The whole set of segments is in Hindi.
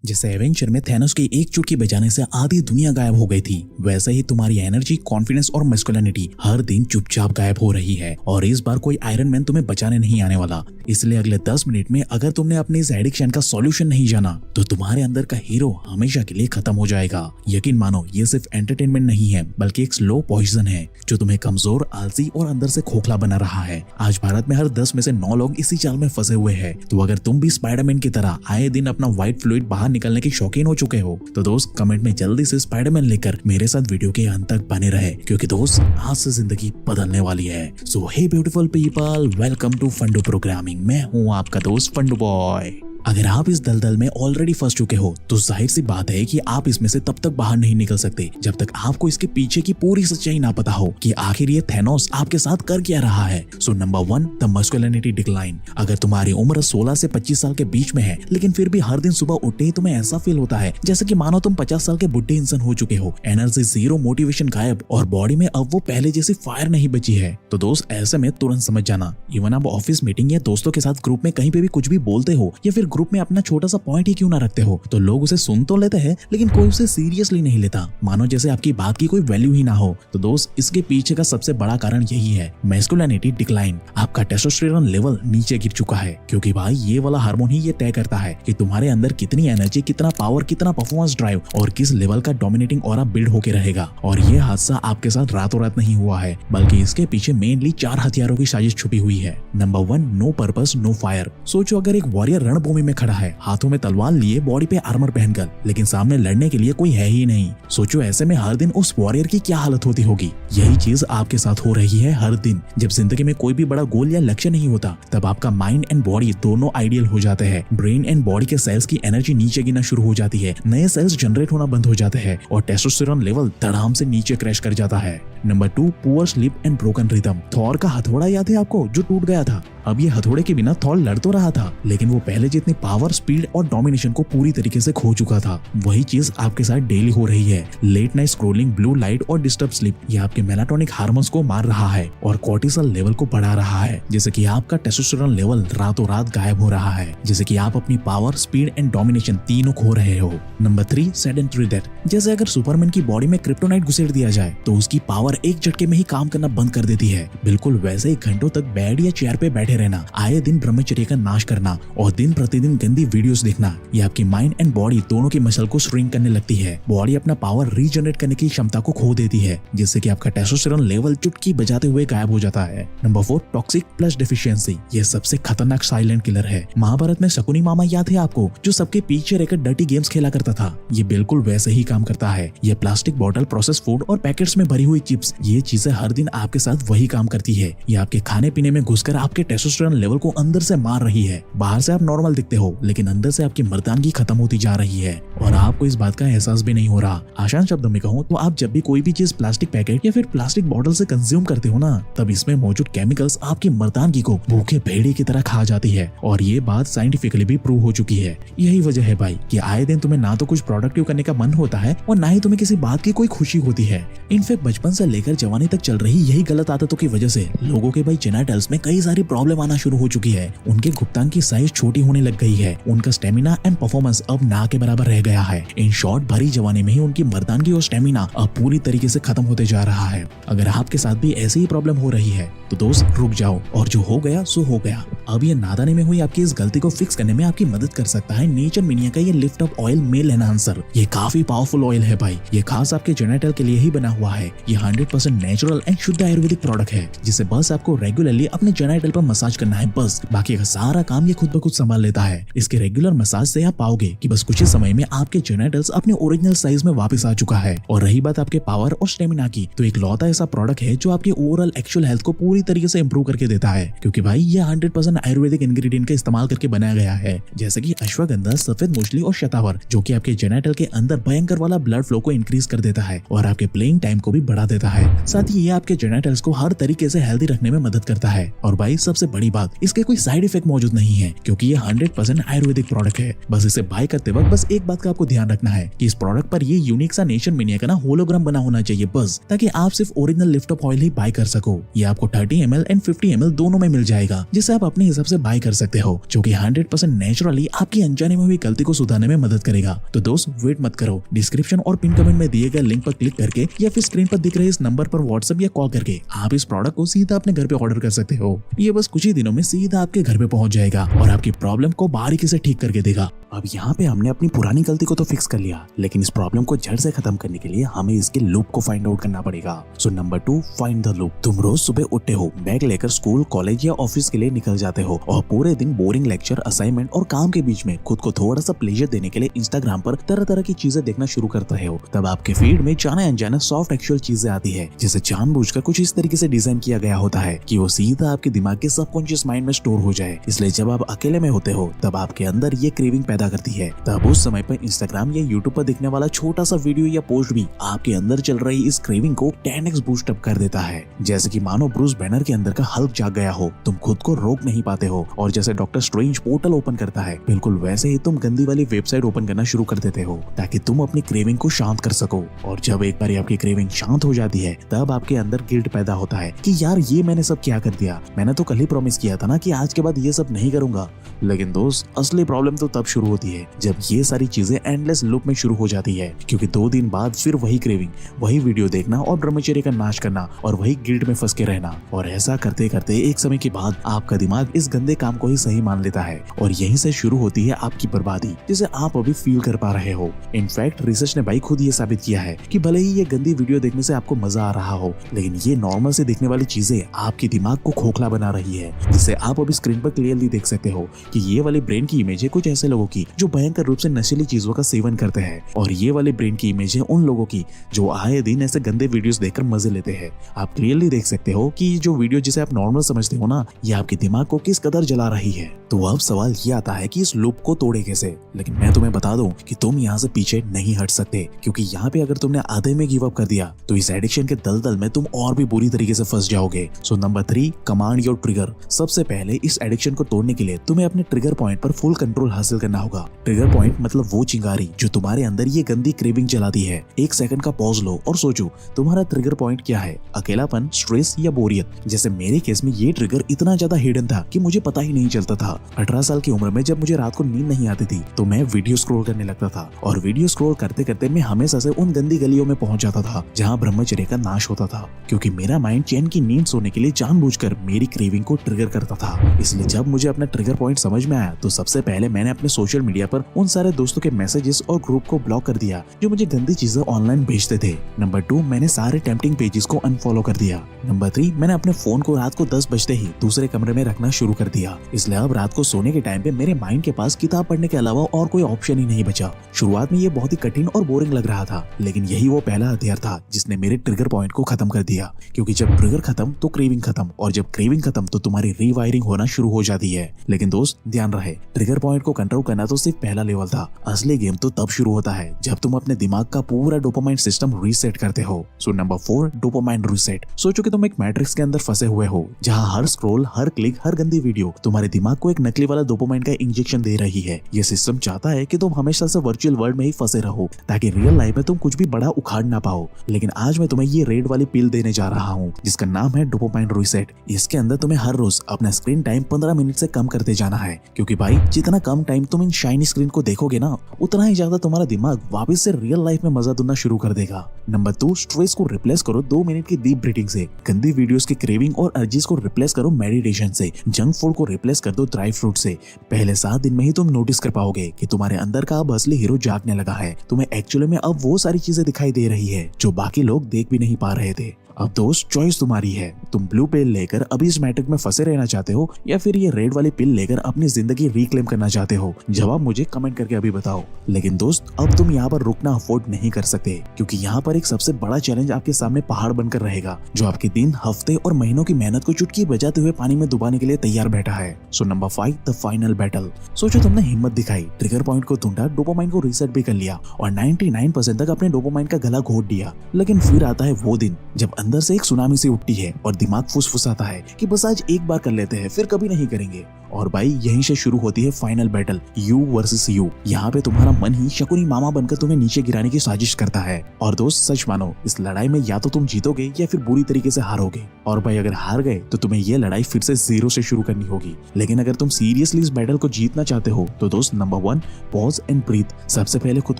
जैसे एवेंजर में थैनोस की एक चुटकी बजाने से आधी दुनिया गायब हो गई थी, वैसे ही तुम्हारी एनर्जी, कॉन्फिडेंस और मस्कुलिनिटी हर दिन चुपचाप गायब हो रही है। और इस बार कोई आयरन मैन तुम्हें बचाने नहीं आने वाला। इसलिए अगले 10 मिनट में अगर तुमने अपने इस एडिक्शन का सॉल्यूशन नहीं जाना तो तुम्हारे अंदर का हीरो हमेशा के लिए खत्म हो जाएगा। यकीन मानो, ये सिर्फ एंटरटेनमेंट नहीं है बल्कि एक स्लो पॉइजन है जो तुम्हें कमजोर, आलसी और अंदर से खोखला बना रहा है। आज भारत में हर 10 में से 9 लोग इसी चाल में फंसे हुए हैं। तो अगर तुम भी स्पाइडरमैन की तरह आए दिन अपना व्हाइट फ्लूइड बाहर निकलने के शौकीन हो चुके हो तो दोस्त कमेंट में जल्दी से स्पाइडरमैन लिखकर मेरे साथ वीडियो के अंत तक बने रहे, क्योंकि दोस्त आज से जिंदगी बदलने वाली है। So hey beautiful people, welcome to Fundoo programming. मैं हूँ आपका दोस्त फंडू बॉय। अगर आप इस दलदल में ऑलरेडी फंस चुके हो तो जाहिर सी बात है कि आप इसमें से तब तक बाहर नहीं निकल सकते जब तक आपको इसके पीछे की पूरी सच्चाई ना पता हो कि आखिर ये थैनोस आपके साथ कर क्या रहा है। So number 1, the masculinity decline. अगर तुम्हारी उम्र 16 से 25 साल के बीच में है लेकिन फिर भी हर दिन सुबह उठते ही तुम्हें ऐसा फील होता है जैसे कि मानो तुम 50 साल के बुढ़े इंसान हो चुके हो, एनर्जी जीरो, मोटिवेशन गायब और बॉडी में अब वो पहले जैसी फायर नहीं बची है, तो दोस्त ऐसे में तुरंत समझ जाना। इवन आप ऑफिस मीटिंग या दोस्तों के साथ ग्रुप में कहीं पे भी कुछ भी बोलते हो या फिर ग्रुप में अपना छोटा सा पॉइंट ही क्यों ना रखते हो तो लोग उसे सुन तो लेते हैं लेकिन कोई उसे सीरियसली नहीं लेता, मानो जैसे आपकी बात की कोई वैल्यू ही ना हो। तो दोस्त इसके पीछे का सबसे बड़ा कारण यही है, मैस्कुलिनिटी डिक्लाइन। आपका टेस्टोस्टेरोन लेवल नीचे गिर चुका है, क्योंकि भाई ये वाला हार्मोन ही ये तय करता है कि तुम्हारे अंदर कितनी एनर्जी, कितना पावर, कितना परफॉर्मेंस ड्राइव और किस लेवल का डोमिनेटिंग ऑरा बिल्ड होके रहेगा। और ये हादसा आपके साथ रातों रात नहीं हुआ है बल्कि इसके पीछे मेनली 4 हथियारों की साजिश छुपी हुई है। Number 1, no purpose no fire. सोचो अगर एक वॉरियर रणभूमि में खड़ा है, हाथों में तलवार लिए, बॉडी पे आर्मर पहनकर, लेकिन सामने लड़ने के लिए कोई है ही नहीं। सोचो ऐसे में हर दिन उस वॉरियर की क्या हालत होती होगी। यही चीज आपके साथ हो रही है हर दिन। जब जिंदगी में कोई भी बड़ा गोल या लक्ष्य नहीं होता तब आपका माइंड एंड बॉडी दोनों आइडियल हो जाते हैं। ब्रेन एंड बॉडी के सेल्स की एनर्जी नीचे गिरना शुरू हो जाती है, नए सेल्स जनरेट होना बंद हो जाते हैं और टेस्टोस्टेरोन लेवल धड़ाम से नीचे क्रैश कर जाता है। Number 2, poor sleep and broken rhythm. Thor का हथौड़ा याद है आपको, जो टूट गया था? अब ये हथौड़े के बिना थॉर लड़ तो रहा था लेकिन वो पहले जितनी पावर, स्पीड और डोमिनेशन को पूरी तरीके से खो चुका था। वही चीज आपके साथ डेली हो रही है। Late night scrolling, blue light और डिस्टर्ब स्लीप ये आपके मेलाटोनिक हार्मोन्स को मार रहा है और कॉर्टिसोल लेवल को बढ़ा रहा है, जैसे कि आपका टेस्टोस्टेरोन लेवल रातों रात गायब हो रहा है, जैसे कि आप अपनी पावर, स्पीड एंड डोमिनेशन तीनों खो रहे हो। Number 3, sedentary death. जैसे अगर सुपरमैन की बॉडी में क्रिप्टोनाइट घुसेड़ दिया जाए तो उसकी पावर एक झटके में ही काम करना बंद कर देती है। बिल्कुल वैसे ही घंटों तक बेड या चेयर पे बैठे रहना, आए दिन ब्रह्मचर्य का नाश करना और दिन प्रतिदिन गंदी वीडियोस देखना, ये आपकी माइंड एंड बॉडी दोनों की मसल को श्रिंक करने लगती है। बॉडी अपना पावर रीजनरेट करने की क्षमता को खो देती है, जिससे कि आपका टेस्टोस्टेरोन लेवल चुटकी बजाते हुए गायब हो जाता है। Number 4, toxic plus deficiency. ये सबसे खतरनाक साइलेंट किलर है। महाभारत में शकुनी मामा याद है आपको, जो सबके पीछे रहकर डर्टी गेम्स खेला करता था? ये बिल्कुल वैसे ही काम करता है। ये प्लास्टिक बॉटल, प्रोसेस फूड और पैकेट्स में भरी हुई चिप्स, ये चीजें हर दिन आपके साथ वही काम करती है। ये आपके खाने पीने में घुसकर आपके टेस्टोस्टेरोन लेवल को अंदर से मार रही है। बाहर से आप नॉर्मल दिखते हो लेकिन अंदर से आपकी मर्दानगी खत्म होती जा रही है और आपको इस बात का एहसास भी नहीं हो रहा। आसान शब्दों में कहूँ तो आप जब भी कोई भी चीज प्लास्टिक पैकेट या फिर प्लास्टिक बॉटल से कंज्यूम करते हो ना, तब इसमें मौजूद केमिकल्स आपकी मर्दानगी को भूखे भेड़िए की तरह खा जाती है और ये बात साइंटिफिकली भी प्रूव हो चुकी है। यही वजह है भाई कि आए दिन तुम्हें ना तो कुछ प्रोडक्टिव करने का मन होता है और ना ही तुम्हें किसी बात की कोई खुशी होती है। इनफैक्ट बचपन से लेकर जवानी तक चल रही यही गलत आदतों की वजह से लोगों के भाई जेनिटल्स में कई सारी प्रॉब्लम आना शुरू हो चुकी है। उनके गुप्तांग की साइज छोटी होने लग गई है, उनका स्टेमिना एंड परफॉर्मेंस अब ना के बराबर रह गया है। इन शॉर्ट, भरी जवानी में ही उनकी मर्दानगी और स्टेमिना अब पूरी तरीके से खत्म होते जा रहा है। अगर आपके साथ भी ऐसी ही प्रॉब्लम हो रही है तो दोस्त रुक जाओ, और जो हो गया सो हो गया। अब ये नादानी में हुई आपकी इस गलती को फिक्स करने में आपकी मदद कर सकता है नेचर मिनिया का ये lift up oil male enhancer. ये काफी पावरफुल ऑयल है भाई। ये खास आपके जेनिटल के लिए ही बना हुआ है। ये 100% नेचुरल एंड शुद्ध आयुर्वेदिक प्रोडक्ट है, जिसे बस आपको रेगुलरली अपने जेनिटल पर मसाज करना है, बस बाकी का सारा काम ये खुद ब खुद संभाल लेता है। इसके रेगुलर मसाज से आप पाओगे कि बस कुछ ही समय में आपके जेनिटल्स अपने ओरिजिनल साइज में वापस आ चुका है। और रही बात आपके पावर और स्टेमिना की, तो एक लौता ऐसा प्रोडक्ट है जो आपके ओवरऑल एक्चुअल हेल्थ को पूरी तरीके से इंप्रूव करके देता है, क्योंकि भाई ये 100% आयुर्वेदिक इंग्रेडिएंट का इस्तेमाल करके बनाया गया है, जैसे कि अश्वगंधा, सफेद मूसली और शतावर, जो कि आपके जेनिटल के अंदर भयंकर वाला ब्लड फ्लो को इंक्रीज कर देता है और आपके प्लेइंग टाइम को भी बढ़ा देता है। साथ ही ये आपके जेनिटल्स को हर तरीके से हेल्दी रखने में मदद करता है। और भाई सबसे बड़ी बात, इसके कोई साइड इफेक्ट मौजूद नहीं है, क्योंकि ये 100% आयुर्वेदिक प्रोडक्ट है। बस इसे बाय करते वक्त बस एक बात का आपको ध्यान रखना है कि इस प्रोडक्ट पर ये यूनिक सा नेचर मिनिया का ना होलोग्राम बना होना चाहिए, बस, ताकि आप सिर्फ ओरिजिनल लिफ्ट अप ऑयल ही बाय कर सको। ये आपको 30 ml एंड 50 ml दोनों में मिल जाएगा, जिसे आप अपने हिसाब से बाय कर सकते हो, जो कि 100% नेचुरली आपकी अनजाने में हुई गलती को सुधारने में मदद करेगा। तो दोस्त वेट मत करो, डिस्क्रिप्शन और पिन कमेंट में दिए गए लिंक पर क्लिक करके या फिर स्क्रीन पर दिख रहे इस नंबर पर व्हाट्सएप या कॉल करके आप इस प्रोडक्ट को सीधा अपने घर पे ऑर्डर कर सकते हो। ये बस कुछ ही दिनों में सीधा आपके घर पे पहुंच जाएगा और आपकी प्रॉब्लम को बारीकी से ठीक करके देगा। अब यहाँ पे हमने अपनी पुरानी गलती को तो फिक्स कर लिया, लेकिन इस प्रॉब्लम को जड़ से खत्म करने के लिए हमें इसके लूप को फाइंड आउट करना पड़ेगा। So number 2, find the loop. तुम रोज सुबह उठते हो, बैग लेकर स्कूल, कॉलेज या ऑफिस के लिए निकल जाते हो और पूरे दिन बोरिंग लेक्चर, असाइनमेंट और काम के बीच में खुद को थोड़ा सा प्लेजर देने के लिए इंस्टाग्राम पर तरह तरह की चीजें देखना शुरू करते हो। तब आपके फीड में जाने अनजाने सॉफ्ट एक्चुअल चीजें आती है, जिसे जानबूझकर कुछ इस तरीके से डिजाइन किया गया होता है कि वो सीधा आपके दिमाग के सबकॉन्शियस माइंड में स्टोर हो जाए। इसलिए जब आप अकेले में होते हो तब आपके अंदर ये क्रेविंग पैदा करती है। तब उस समय पर इंस्टाग्राम या यूट्यूब पर दिखने वाला छोटा सा वीडियो या पोस्ट भी आपके अंदर चल रही इस क्रेविंग को 10x बूस्ट अप कर देता है। जैसे कि मानो ब्रूस बैनर के अंदर का हल्क जाग गया हो, तुम खुद को रोक नहीं पाते हो और जैसे डॉक्टर स्ट्रेंज पोर्टल ओपन करता है, बिल्कुल वैसे ही तुम गंदी वाली वेबसाइट ओपन करना शुरू कर देते हो ताकि तुम अपनी क्रेविंग को शांत कर सको। और जब एक बार आपकी क्रेविंग शांत हो जाती है तब आपके अंदर गिल्ट पैदा होता है कि यार ये मैंने सब क्या कर दिया, मैंने तो कल ही प्रॉमिस किया था ना कि आज के बाद ये सब नहीं करूंगा। लेकिन दोस्त असली प्रॉब्लम तो तब शुरू होती है जब ये सारी चीजें एंडलेस लूप में शुरू हो जाती है, क्योंकि 2 दिन बाद फिर वही क्रेविंग, वही वीडियो देखना और ब्रह्मचर्य का नाश करना और वही गिल्ट में फंस के रहना। और ऐसा करते करते एक समय के बाद आपका दिमाग इस गंदे काम को ही सही मान लेता है और यहीं से शुरू होती है आपकी बर्बादी, जिसे आप अभी फील कर पा रहे हो। इनफैक्ट रिसर्च ने भाई खुद ये साबित किया है कि भले ही ये गंदी वीडियो देखने से आपको मजा आ रहा हो, लेकिन ये नॉर्मल से दिखने वाली चीजें आपके दिमाग को खोखला बना रही है, जिसे आप अभी स्क्रीन पर क्लियरली देख सकते हो कि ये वाली ब्रेन की इमेज है कुछ ऐसे लोगों की जो भयंकर रूप से नशीली चीजों का सेवन करते हैं, और ये वाली ब्रेन की इमेज है उन लोगों की जो आए दिन ऐसे गंदे वीडियोस देखकर मजे लेते हैं। आप क्लियरली देख सकते हो कि जो वीडियो जिसे आप नॉर्मल समझते हो ना, ये आपके दिमाग को किस कदर जला रही है। तो अब सवाल ये आता है कि इस लूप को तोड़े कैसे। लेकिन मैं तुम्हें बता दूं कि तुम यहाँ से पीछे नहीं हट सकते, क्योंकि यहाँ पे अगर तुमने आधे में गिव अप कर दिया तो इस एडिक्शन के दलदल में तुम और भी बुरी तरीके से फंस जाओगे। So number 3, command your trigger. सबसे पहले इस एडिक्शन को तोड़ने के लिए तुम्हें अपने ट्रिगर पॉइंट पर फुल कंट्रोल हासिल करना होगा। ट्रिगर पॉइंट मतलब वो चिंगारी जो तुम्हारे अंदर ये गंदी क्रेविंग जलाती है। 1 सेकंड का पॉज लो और सोचो तुम्हारा ट्रिगर पॉइंट क्या है। अकेलापन, स्ट्रेस या बोरियत। जैसे मेरे केस में ये ट्रिगर इतना ज्यादा हिडन था कि मुझे पता ही नहीं चलता था। 18 साल की उम्र में जब मुझे रात को नींद नहीं आती थी तो मैं वीडियो स्क्रॉल करने लगता था, और वीडियो स्क्रॉल करते करते मैं हमेशा से उन गंदी गलियों में पहुंच जाता था जहां ब्रह्मचर्य का नाश होता था, क्योंकि मेरा माइंड चैन की नींद सोने के लिए जानबूझकर मेरी क्रेविंग को ट्रिगर करता था। इसलिए जब मुझे अपना ट्रिगर पॉइंट समझ में आया तो सबसे पहले मैंने अपने सोशल मीडिया पर उन सारे दोस्तों के मैसेजेस और ग्रुप को ब्लॉक कर दिया जो मुझे गंदी चीजें ऑनलाइन भेजते थे। नंबर 2, मैंने सारे टेम्पटिंग पेजेस को अनफॉलो कर दिया। नंबर 3, मैंने अपने फोन को रात को 10 बजते ही दूसरे कमरे में रखना शुरू कर दिया। इसलिए अब रात को सोने के टाइम पे मेरे माइंड के पास किताब पढ़ने के अलावा और कोई ऑप्शन ही नहीं बचा। शुरुआत में ये बहुत ही कठिन और बोरिंग लग रहा था, लेकिन यही वो पहला हथियार था जिसने मेरे ट्रिगर पॉइंट को खत्म कर दिया, क्योंकि जब ट्रिगर खत्म तो क्रेविंग खत्म, और जब क्रेविंग खत्म तो तुम्हारी रीवायरिंग होना शुरू हो जाती है। लेकिन दोस्त ध्यान रहे, ट्रिगर पॉइंट को कंट्रोल करना तो सिर्फ पहला लेवल था। असली गेम तो तब शुरू होता है जब तुम अपने दिमाग का पूरा डोपामाइन सिस्टम रीसेट करते हो। So number 4, dopamine reset. सोचो कि तुम एक मैट्रिक्स के अंदर फंसे हुए हो, जहां हर स्क्रॉल, हर क्लिक, हर गंदी वीडियो तुम्हारे दिमाग को एक नकली वाला डोपामाइन का इंजेक्शन दे रही है। ये सिस्टम चाहता है कि तुम हमेशा से वर्चुअल वर्ल्ड में ही फंसे रहो, ताकि रियल लाइफ में तुम कुछ भी बड़ा उखाड़ ना पाओ। लेकिन आज मैं तुम्हें ये रेड वाली पिल देने जा रहा हूँ, जिसका नाम है डोपामाइन रीसेट। इसके अंदर तुम्हें हर रोज अपना स्क्रीन टाइम 15 मिनट से कम करते जाना है, क्योंकि भाई जितना कम टाइम तुम इन शाइनी स्क्रीन को देखोगे ना, उतना ही ज्यादा तुम्हारा दिमाग वापस से रियल लाइफ में मजा देना शुरू कर देगा। नंबर 2, स्ट्रेस को रिप्लेस करो 2 मिनट की डीप ब्रीथिंग से। गंदी वीडियोस की क्रेविंग और अर्जीज को रिप्लेस करो मेडिटेशन से। जंक फूड को रिप्लेस कर दो ड्राई फ्रूट से। पहले 7 दिन में ही तुम नोटिस कर पाओगे कि तुम्हारे अंदर का अब असली हीरो जागने लगा है। तुम्हें एक्चुअली में अब वो सारी चीजें दिखाई दे रही है जो बाकी लोग देख भी नहीं पा रहे थे। अब दोस्त चॉइस तुम्हारी है, तुम ब्लू पिल लेकर अभी इस मैट्रिक में फंसे रहना चाहते हो या फिर ये रेड वाली पिल लेकर अपनी जिंदगी रिक्लेम करना चाहते हो। जवाब मुझे कमेंट करके अभी बताओ। लेकिन दोस्त अब तुम यहाँ पर रुकना अफोर्ड नहीं कर सकते, क्योंकि यहाँ पर एक सबसे बड़ा चैलेंज आपके सामने पहाड़ बनकर रहेगा, जो आपके दिन, हफ्ते और महीनों की मेहनत को चुटकी बजाते हुए पानी में डुबाने के लिए तैयार बैठा है। So number 5, the final battle. सोचो तुमने हिम्मत दिखाई, ट्रिगर पॉइंट को ढूंढा, डोपामाइन को रीसेट भी कर लिया और 99% तक अपने डोपामाइन का गला घोट दिया। लेकिन फिर आता है वो दिन जब अंदर से एक सुनामी उठती है और दिमाग फुसफुसाता है कि बस आज एक बार कर लेते हैं, फिर कभी नहीं करेंगे। और भाई यहीं से शुरू होती है final battle, you versus you. यहाँ पे तुम्हारा मन ही शकुनी मामा बनकर तुम्हें नीचे गिराने की साजिश करता है। और दोस्त सच मानो, इस लड़ाई में या तो तुम जीतोगे या फिर बुरी तरीके से हारोगे। और भाई अगर हार गए तो तुम्हें ये लड़ाई फिर से जीरो से शुरू करनी होगी। लेकिन अगर तुम सीरियसली इस बैटल को जीतना चाहते हो तो दोस्त नंबर 1, पॉज एंड ब्रीथ। सबसे पहले खुद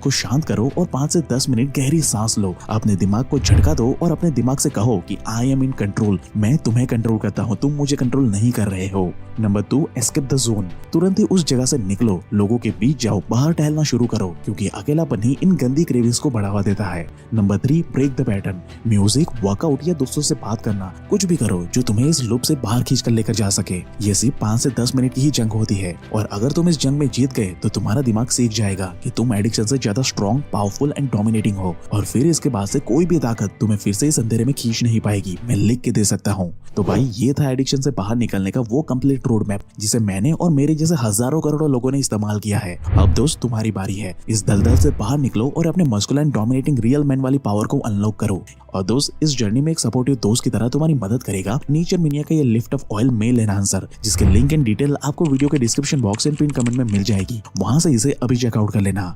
को शांत करो और 5 से 10 मिनट गहरी सांस लो। अपने दिमाग को झटका दो और अपने दिमाग से कहो कि आई एम इन कंट्रोल, मैं तुम्हें कंट्रोल करता हूँ, तुम मुझे कंट्रोल नहीं कर रहे हो। Number 2, escape the zone. तुरंत ही उस जगह से निकलो, लोगों के बीच जाओ, बाहर टहलना शुरू करो, क्योंकि अकेलापन ही इन गंदी क्रेविंग्स को बढ़ावा देता है। Number 3, break the pattern. Music, workout या दोस्तों से बात करना, कुछ भी करो जो तुम्हें इस लूप से बाहर खींच कर लेकर जा सके। ये सिर्फ 5 से 10 मिनट की ही जंग होती है, और अगर तुम इस जंग में जीत गए तो तुम्हारा दिमाग सीख जाएगा कि तुम एडिक्शन से ज्यादा स्ट्रॉन्ग, पावरफुल एंड डोमिनेटिंग हो, और फिर इसके बाद से कोई भी ताकत तुम्हें फिर से इस अंधेरे में खींच नहीं पाएगी। मैं लिख के दे सकता हूँ। तो भाई ये था एडिक्शन से बाहर निकलने का वो कंप्लीट रोड मैप, जिसे मैंने और मेरे जैसे हजारों करोड़ों लोगों ने इस्तेमाल किया है। अब दोस्त तुम्हारी बारी है, इस दलदल से बाहर निकलो और अपने muscular and dominating real man वाली पावर को अनलॉक करो। और दोस्त इस जर्नी में एक सपोर्टिव दोस्त की तरह तुम्हारी मदद करेगा नेचर मिनिया का ये lift off oil male enhancer, जिसके लिंक एंड डिटेल आपको वीडियो के description box and pin comment में मिल जाएगी। वहां से इसे अभी चेकआउट कर लेना।